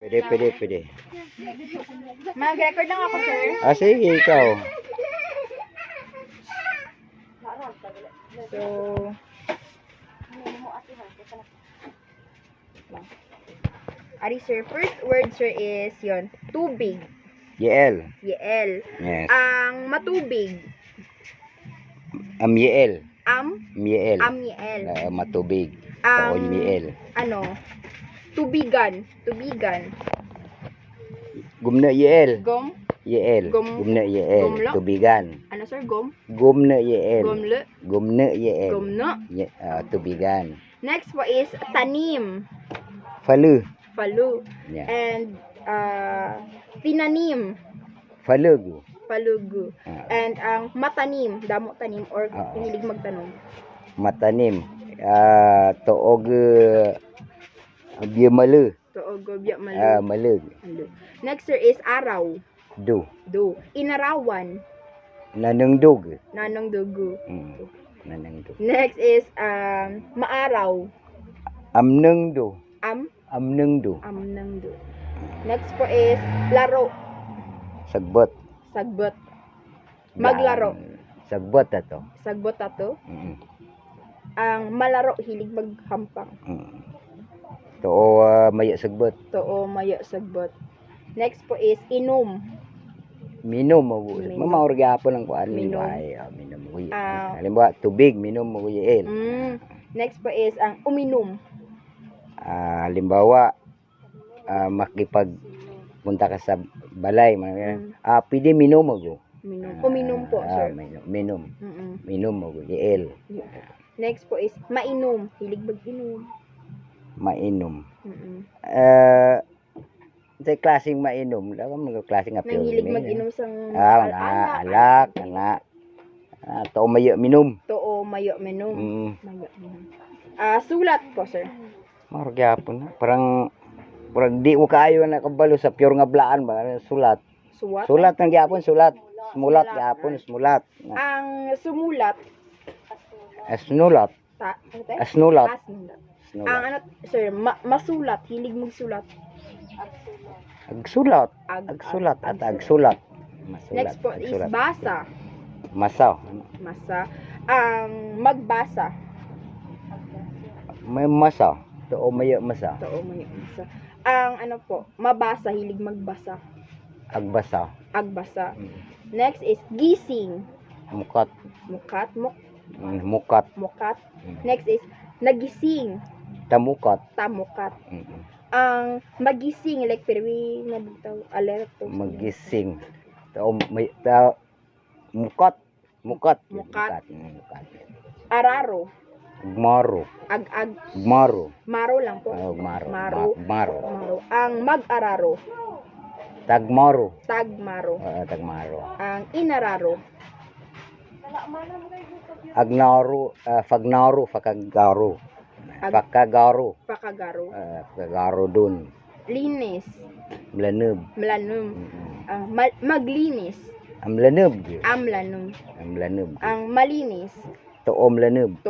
Pwede. Mag-record lang ako, sir. Sige, ikaw. So, Ari, sir. First word, sir, is yon tubig. Yeel. Yeel. Yes. Ang matubig. Yeel. Yeel. Yeel. Matubig. Ang, Yeel. Tubigan. Gumna yeel. Yeel. Gum- Gumna yeel. gumlo? Tubigan. Ano, sir? Gumna yeel. Gumlo. Gumna yeel. Gumno. Tubigan. Next po is tanim. Falu. Yeah. And, tinanim. Falugu. Palugu. And ang matanim, damo tanim or hilig magtanom. Matanim. Toog biya malu. Tuog biya Malu. Next, sir, is araw. Do. Inarawan. Nanangdog. Nanong dugo. Nanangdog. Next is maaraw. Amnangdo. Amnang do. Next po is laro. Sagbot. Maglaro. Sagbot ato. Sagbot ato. Ang malaro, hilig maghampang. Too maya sagbot. Too mayo sagbot. Next po is inom. Minom mo. Mamaor gyapon ang kuan Minom. Minom mo. Halimbawa tubig minom mo yeel. Next po is ang uminom. Halimbawa makipag punta ka sa balay, pwede minom mo. Uminom po, sir. Minom mo yeel. Next po is mainom. Hilig mag-inom. Mainom. Sa klaseng mainom, mga klaseng apil. Nang hilig mag-inom sang alak. Tao mayo minom. Too mayo minom. Sulat po, sir. Margyapon. Parang di mo kaayo na kabalo sa pure nga blaan ba sulat. Sulat ng gyapon sulat. Smulat gyapon smulat. Ang sumulat. Asnulat. Asnulat. Ang sir, masulat, hilig magsulat. Agsulat. Next po is basa. Masa. Ang magbasa. May masa. Too mayo masa. Ang mabasa, hilig magbasa. Agbasa. Next is gising. Mukat. Next is nagising. Tamukat. Ang magising, like perwi na bitaw alerto. Magising. Mukat. Araro. Gmaro. Maro lang po. Gmaro. Ang mag-araro. Tagmaro. Tagmaro. Ang inararo. Agnaro, fagnaro, fakagaro. Fakagaro dun. Linis. Mlanub. Ang maglinis. Amlanub. Ang malinis. Toom lanub.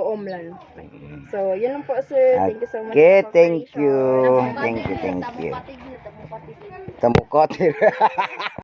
So, yun lang po, sir. Thank you so much. Okay, thank you. Thank you. Tamukot.